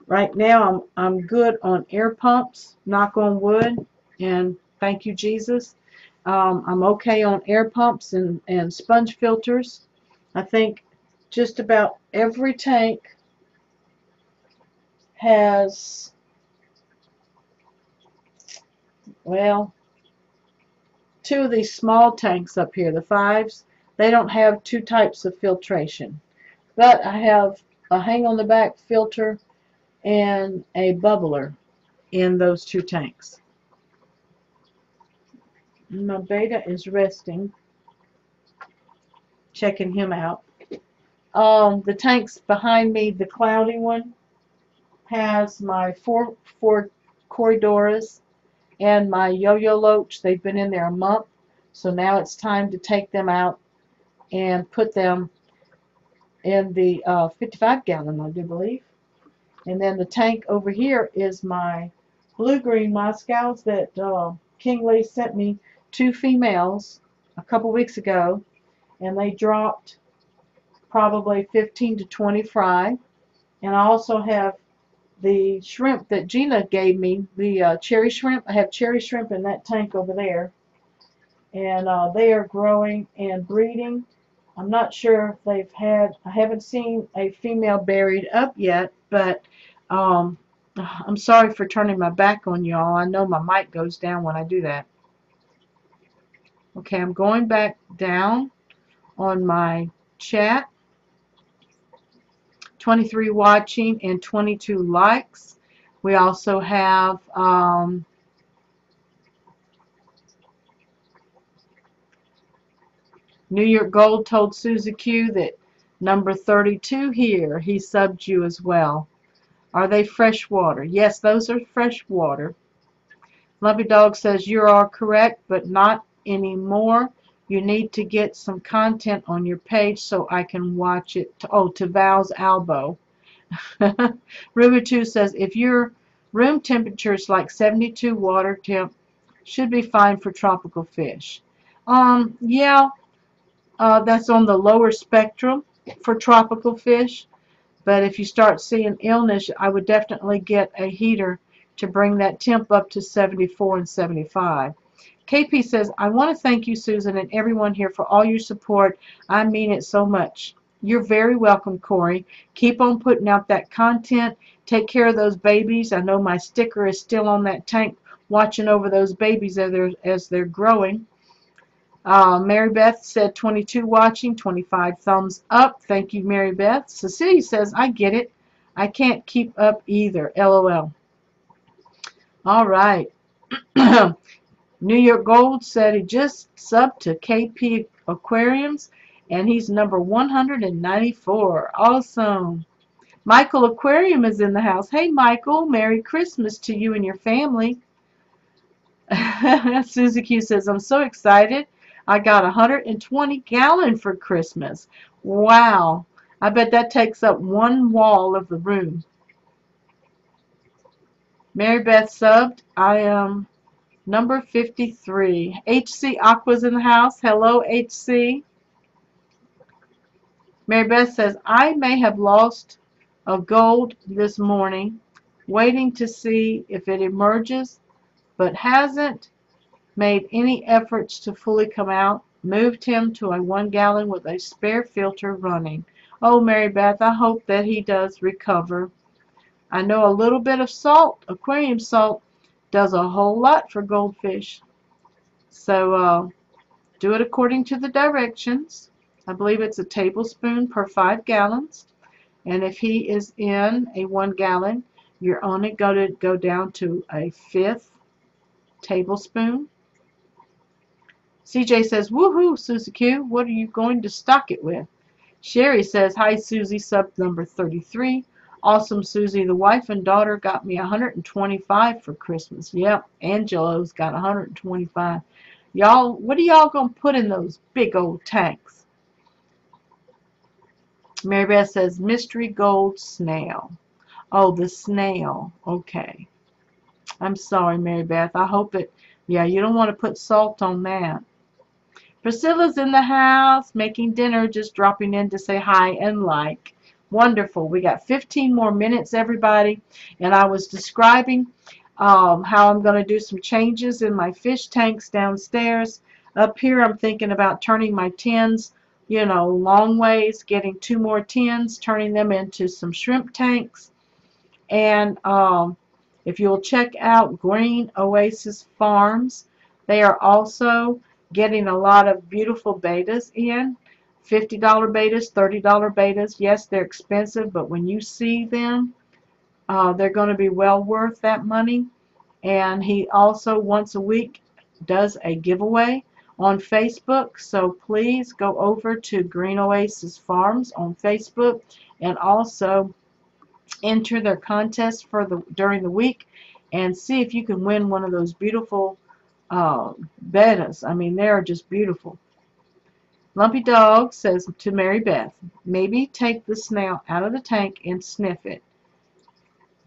Right now I'm good on air pumps, knock on wood, and thank you Jesus. I'm okay on air pumps and sponge filters. I think just about every tank has, well, two of these small tanks up here, the 5s, they don't have two types of filtration. But I have a hang on the back filter and a bubbler in those two tanks. My beta is resting, checking him out. The tanks behind me, the cloudy one, has my four Corridoras and my yo-yo loach. They've been in there a month, so now it's time to take them out and put them in the 55-gallon, I do believe. And then the tank over here is my blue-green Moscows that King Lee sent me, 2 females a couple weeks ago, and they dropped probably 15 to 20 fry. And I also have the shrimp that Gina gave me, the cherry shrimp. I have cherry shrimp in that tank over there, and they are growing and breeding. I'm not sure if they've had, I haven't seen a female buried up yet, but I'm sorry for turning my back on y'all. I know my mic goes down when I do that. Okay, I'm going back down on my chat. 23 watching and 22 likes. We also have New York Gold told Susie Q that number 32 here, he subbed you as well. Are they freshwater? Yes, those are freshwater. Lumpy Dog says you're all correct, but not anymore. You need to get some content on your page so I can watch it. To Val's elbow. Ruby 2 says if your room temperature is like 72 water temp, should be fine for tropical fish. Yeah, that's on the lower spectrum for tropical fish. But if you start seeing illness, I would definitely get a heater to bring that temp up to 74 and 75. KP says, I want to thank you, Susan, and everyone here for all your support. I mean it so much. You're very welcome, Corey. Keep on putting out that content. Take care of those babies. I know my sticker is still on that tank watching over those babies as they're growing. Mary Beth said 22 watching, 25 thumbs up. Thank you, Mary Beth. Cecilia says, I get it. I can't keep up either. LOL. All right. New York Gold said he just subbed to KP Aquariums, and he's number 194. Awesome. Michael Aquarium is in the house. Hey, Michael. Merry Christmas to you and your family. Susie Q says, I'm so excited. I got 120 gallon for Christmas. Wow. I bet that takes up one wall of the room. Mary Beth subbed. I am number 53. HC Aqua's in the house. Hello, HC. Mary Beth says, I may have lost a gold this morning, waiting to see if it emerges, but hasn't made any efforts to fully come out. Moved him to a 1 gallon with a spare filter running. Oh, Mary Beth, I hope that he does recover. I know a little bit of salt, aquarium salt, does a whole lot for goldfish. So do it according to the directions. I believe it's a tablespoon per 5 gallons. And if he is in a 1 gallon, you're only going to go down to a 1/5 tablespoon. CJ says, woohoo, Susie Q, what are you going to stock it with? Sherry says, hi, Susie, sub number 33. Awesome, Susie. The wife and daughter got me 125 for Christmas. Yep, Angelo's got 125. Y'all, what are y'all going to put in those big old tanks? Mary Beth says, mystery gold snail. Oh, the snail. Okay. I'm sorry, Mary Beth. I hope it, yeah, you don't want to put salt on that. Priscilla's in the house making dinner, just dropping in to say hi and like. Wonderful. We got 15 more minutes, everybody. And I was describing how I'm going to do some changes in my fish tanks downstairs. Up here, I'm thinking about turning my tins, you know, long ways, getting 2 more tins, turning them into some shrimp tanks. And if you'll check out Green Oasis Farms, they are also getting a lot of beautiful betas in. $50 betas, $30 betas. Yes, they're expensive, but when you see them, they're going to be well worth that money. And he also once a week does a giveaway on Facebook. So please go over to Green Oasis Farms on Facebook and also enter their contest for during the week and see if you can win one of those beautiful betas. I mean, they are just beautiful. Lumpy Dog says to Mary Beth, maybe take the snail out of the tank and sniff it.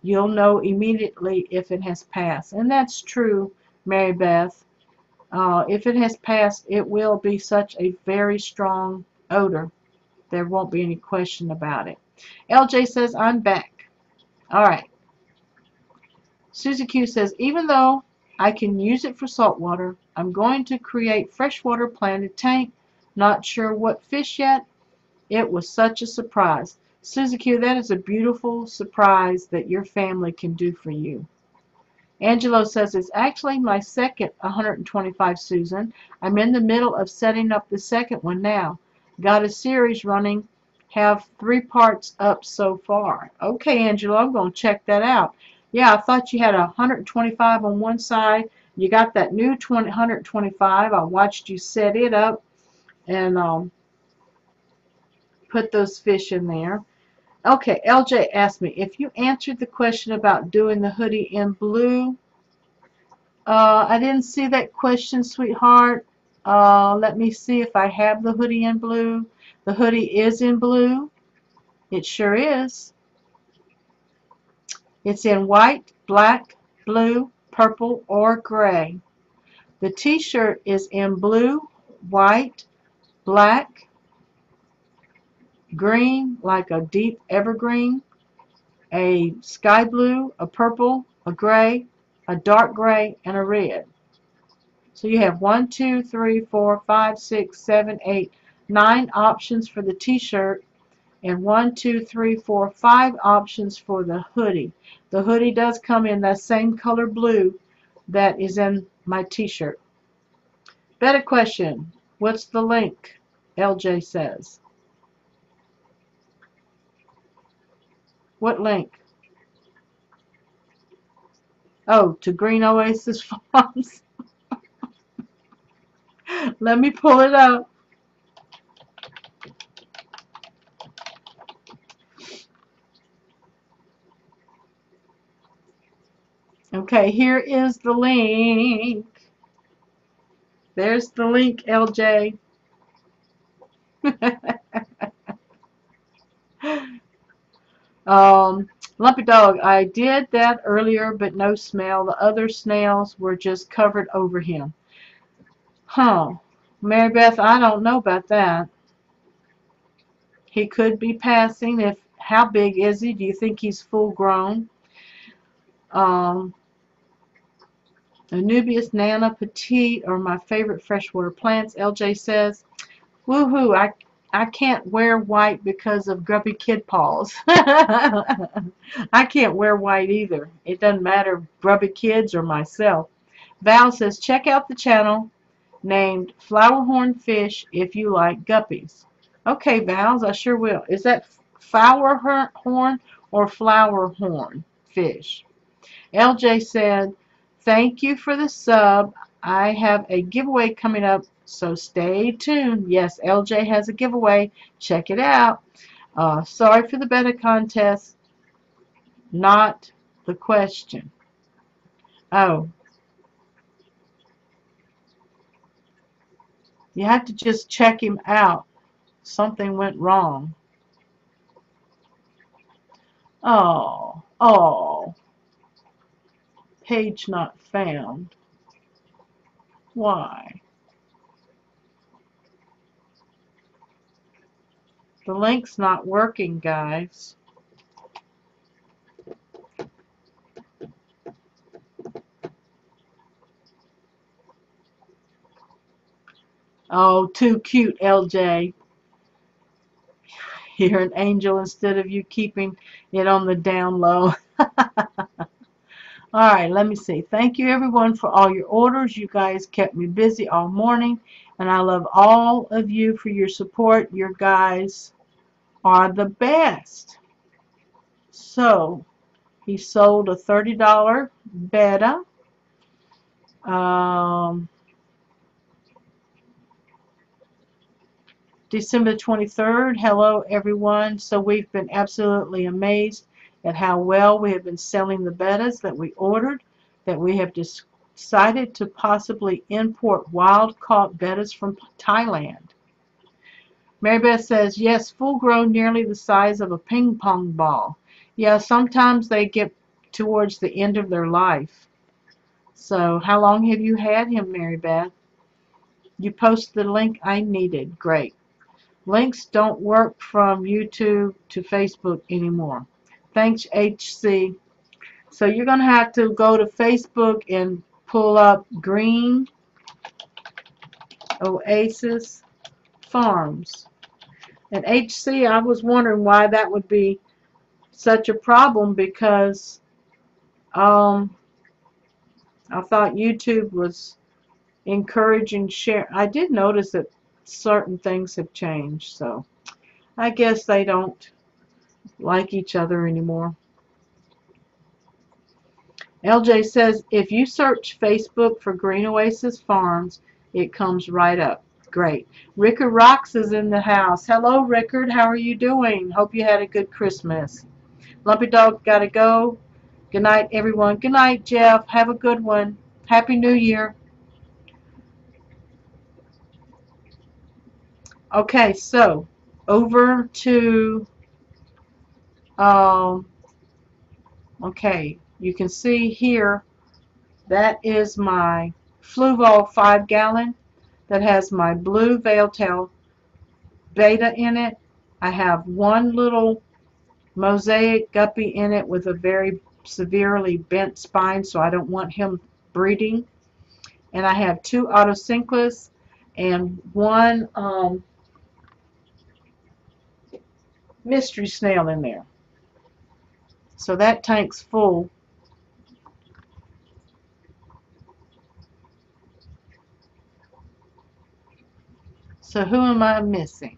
You'll know immediately if it has passed. And that's true, Mary Beth. If it has passed, it will be such a very strong odor. There won't be any question about it. LJ says, I'm back. All right. Susie Q says, even though I can use it for saltwater, I'm going to create freshwater planted tank. Not sure what fish yet. It was such a surprise. Susie Q, that is a beautiful surprise that your family can do for you. Angelo says, it's actually my second 125 Susan. I'm in the middle of setting up the second one now. Got a series running. Have 3 parts up so far. Okay, Angelo, I'm going to check that out. Yeah, I thought you had 125 on one side. You got that new 125. I watched you set it up and put those fish in there. Okay, LJ asked me if you answered the question about doing the hoodie in blue. I didn't see that question, sweetheart. Let me see if I have the hoodie in blue. The hoodie is in blue. It sure is. It's in white, black, blue, purple, or gray. The t-shirt is in blue, white, black, green, like a deep evergreen, a sky blue, a purple, a gray, a dark gray, and a red. So you have 1, 2, 3, 4, 5, 6, 7, 8, 9 options for the t-shirt and 1, 2, 3, 4, 5 options for the hoodie. The hoodie does come in that same color blue that is in my t-shirt. Better question. What's the link? LJ says. What link? Oh, to Green Oasis Farms. Let me pull it up. Okay, here is the link. There's the link, LJ. Lumpy Dog, I did that earlier, but no smell. The other snails were just covered over him. Huh. Mary Beth, I don't know about that. He could be passing. How big is he? Do you think he's full grown? Anubias Nana Petite are my favorite freshwater plants. LJ says, woohoo, I can't wear white because of grubby kid paws. I can't wear white either. It doesn't matter grubby kids or myself. Val says, check out the channel named Flowerhorn Fish if you like guppies. Okay, Vals, I sure will. Is that Flowerhorn or Flowerhorn Fish? LJ said, thank you for the sub. I have a giveaway coming up, so stay tuned. Yes, LJ has a giveaway. Check it out. Sorry for the beta contest. Not the question. Oh. You have to just check him out. Something went wrong. Oh. Oh. Page not found. Why? The link's not working, guys. Oh, too cute, LJ. You're an angel instead of you keeping it on the down low. All right, let me see. Thank you, everyone, for all your orders. You guys kept me busy all morning, and I love all of you for your support. Your guys are the best. So, he sold a $30 betta. December 23rd. Hello, everyone. So we've been absolutely amazed at how well we have been selling the bettas that we ordered, that we have decided to possibly import wild-caught bettas from Thailand. Mary Beth says, yes, full-grown, nearly the size of a ping-pong ball. Yeah, sometimes they get towards the end of their life. So how long have you had him, Mary Beth? You posted the link I needed. Great. Links don't work from YouTube to Facebook anymore. Thanks, HC. So you're going to have to go to Facebook and pull up Green Oasis Farms. And HC, I was wondering why that would be such a problem, because I thought YouTube was encouraging share. I did notice that certain things have changed, so I guess they don't like each other anymore. LJ says, if you search Facebook for Green Oasis Farms, it comes right up. Great. Rickard Rocks is in the house. Hello, Rickard. How are you doing? Hope you had a good Christmas. Lumpy Dog got to go. Good night, everyone. Good night, Jeff. Have a good one. Happy New Year. Okay, so over to, okay, you can see here, that is my Fluval 5-gallon that has my blue veiltail beta in it. I have one little mosaic guppy in it with a very severely bent spine, so I don't want him breeding. And I have 2 autocinclus and 1 mystery snail in there. So that tank's full. So who am I missing?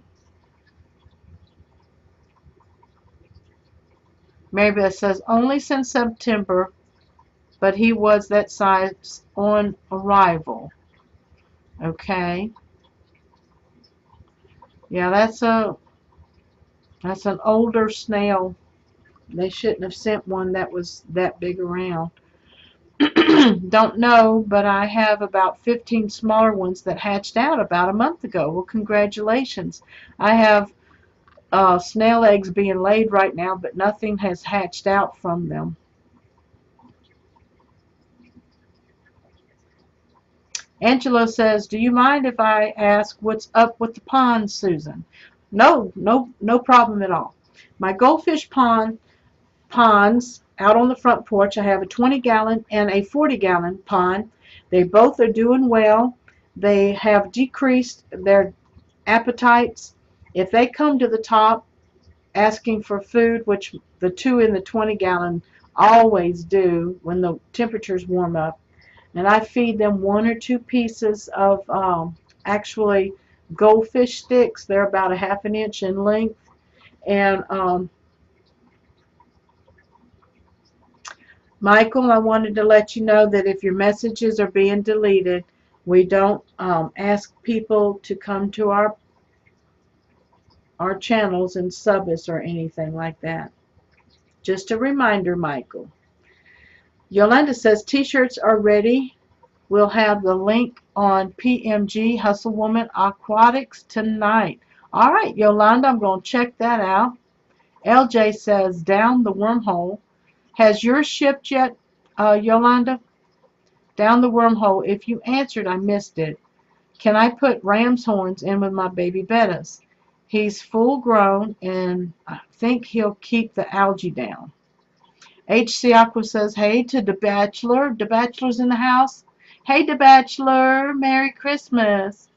Mary Beth says, only since September, but he was that size on arrival. Okay. Yeah, that's an older snail. They shouldn't have sent one that was that big around. Don't know, but I have about 15 smaller ones that hatched out about a month ago. Well, congratulations. I have snail eggs being laid right now, but nothing has hatched out from them. Angelo says, do you mind if I ask what's up with the pond, Susan? No problem at all. My goldfish ponds out on the front porch, I have a 20-gallon and a 40-gallon pond. They both are doing well. They have decreased their appetites. If they come to the top asking for food, which the 2 in the 20-gallon always do when the temperatures warm up, and I feed them 1 or 2 pieces of actually goldfish sticks. They're about a ½ an inch in length, and Michael, I wanted to let you know that if your messages are being deleted, we don't ask people to come to our channels and sub us or anything like that. Just a reminder, Michael. Yolanda says t-shirts are ready. We'll have the link on PMG Hustle Woman Aquatics tonight. All right, Yolanda, I'm going to check that out. LJ says down the wormhole. Has yours shipped yet, Yolanda? Down the wormhole. If you answered, I missed it. Can I put ram's horns in with my baby bettas? He's full grown, and I think he'll keep the algae down. HC Aqua says, hey to the Bachelor. The Bachelor's in the house. Hey, the Bachelor. Merry Christmas.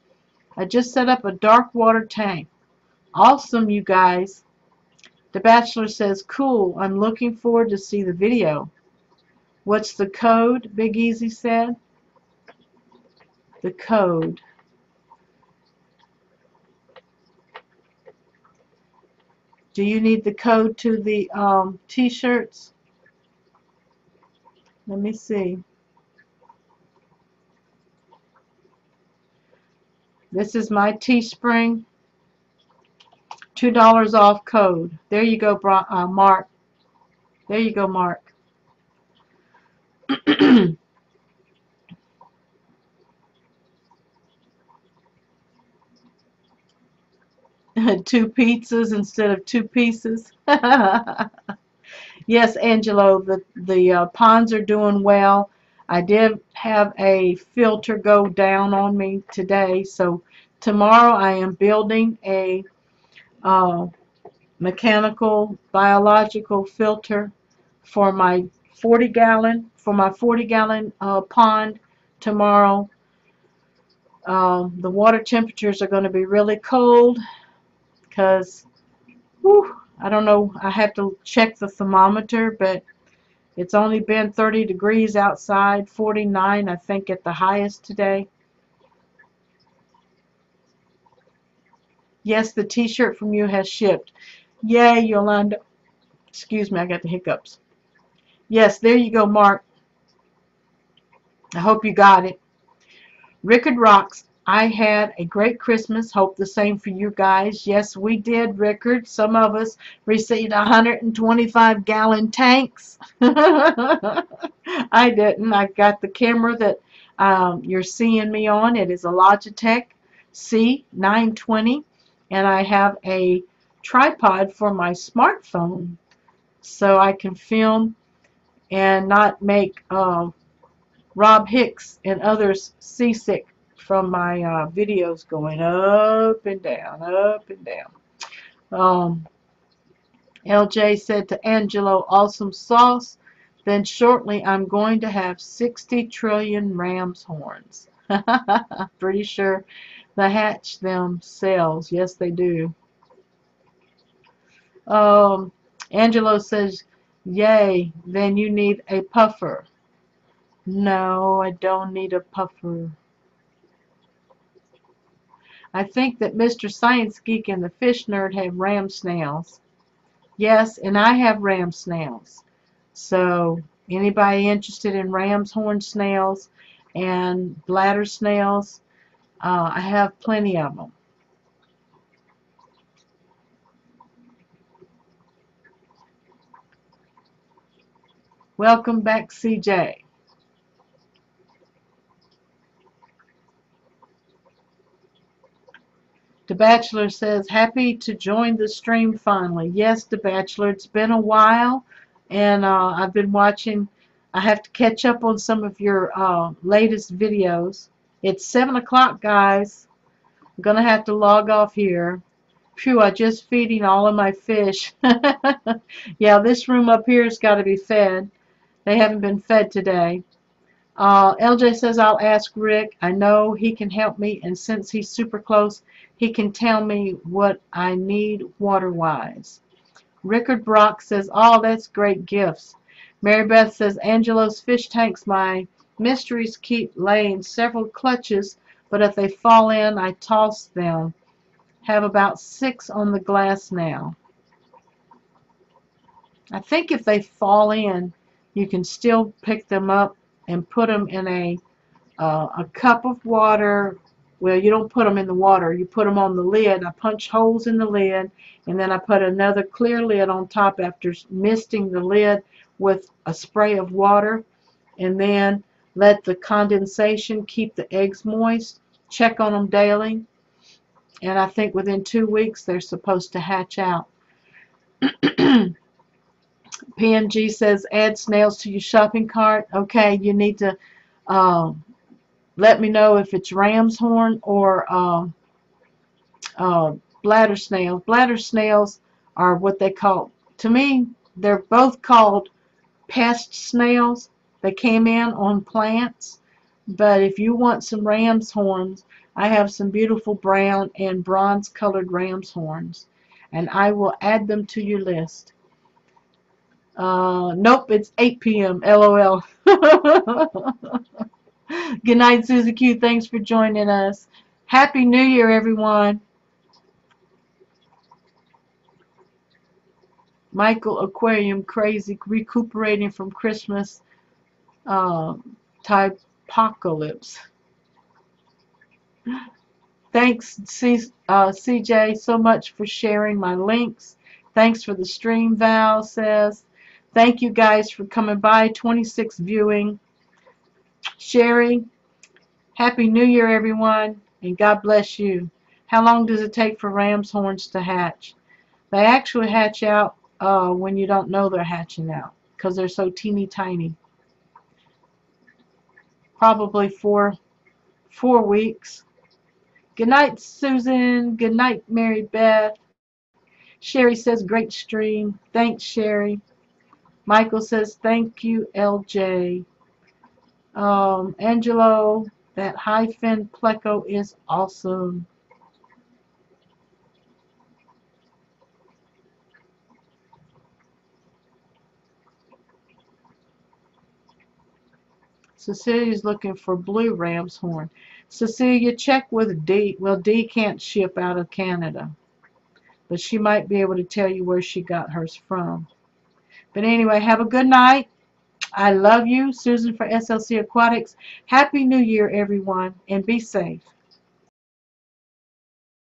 I just set up a dark water tank. Awesome, you guys. The Bachelor says, cool. I'm looking forward to see the video. What's the code? Big Easy said. The code. Do you need the code to the t-shirts? Let me see. This is my Teespring. $2 off code. There you go, Mark. There you go, Mark. Two pizzas instead of two pieces. Yes, Angelo, the ponds are doing well. I did have a filter go down on me today, so tomorrow I am building a mechanical biological filter for my 40-gallon pond tomorrow. The water temperatures are going to be really cold because I don't know, I have to check the thermometer, but it's only been 30 degrees outside, 49 I think at the highest today. Yes, the t-shirt from you has shipped. Yay, Yolanda. Excuse me, I got the hiccups. Yes, there you go, Mark. I hope you got it. Rickard rocks. I had a great Christmas. Hope the same for you guys. Yes, we did, Rickard. Some of us received 125-gallon tanks. I didn't. I got the camera that you're seeing me on. It is a Logitech C920, and I have a tripod for my smartphone so I can film and not make Rob Hicks and others seasick from my videos going up and down, up and down. LJ said to Angelo, awesome sauce. Then shortly I'm going to have 60 trillion ram's horns. Pretty sure they hatch themselves. Yes, they do. Angelo says, yay, then you need a puffer. No, I don't need a puffer. I think that Mr. Science Geek and the Fish Nerd have ram snails. Yes, and I have ram snails. So, anybody interested in ram's horn snails and bladder snails, I have plenty of them. Welcome back, CJ. The Bachelor says, happy to join the stream finally. Yes, The Bachelor, it's been a while, and I've been watching. I have to catch up on some of your latest videos. It's 7 o'clock, guys. I'm going to have to log off here. Phew, I'm just feeding all of my fish. Yeah, this room up here has got to be fed. They haven't been fed today. LJ says, I'll ask Rick. I know he can help me, and since he's super close, he can tell me what I need water-wise. Rickard Brock says, oh, that's great gifts. Mary Beth says, Angelo's fish tanks, my mysteries keep laying several clutches, but if they fall in, I toss them. Have about 6 on the glass now. I think if they fall in, you can still pick them up and put them in a cup of water. Well, you don't put them in the water. You put them on the lid. I punch holes in the lid, and then I put another clear lid on top after misting the lid with a spray of water, and then let the condensation keep the eggs moist. Check on them daily, and I think within 2 weeks they're supposed to hatch out. PNG says, add snails to your shopping cart. Okay, you need to let me know if it's ram's horn or bladder snails. Bladder snails are what they call, to me, they're both called pest snails. They came in on plants. But if you want some ram's horns, I have some beautiful brown and bronze colored ram's horns. And I will add them to your list. Nope, it's 8 p.m. LOL. Good night, Susie Q. Thanks for joining us. Happy New Year, everyone. Michael Aquarium Crazy, recuperating from Christmas typocalypse. Thanks, CJ, so much for sharing my links. Thanks for the stream, Val says. Thank you guys for coming by. 26 viewing. Sherry, Happy New Year, everyone, and God bless you. How long does it take for ram's horns to hatch? They actually hatch out when you don't know they're hatching out because they're so teeny tiny. Probably 4 weeks. Good night, Susan. Good night, Mary Beth. Sherry says, great stream. Thanks, Sherry. Michael says, thank you, LJ. Angelo, that hyphen pleco is awesome. Cecilia's looking for blue ram's horn. Cecilia, check with D. Well, D can't ship out of Canada, but she might be able to tell you where she got hers from. But anyway, have a good night. I love you. Susan for SLC Aquatics. Happy New Year, everyone, and be safe.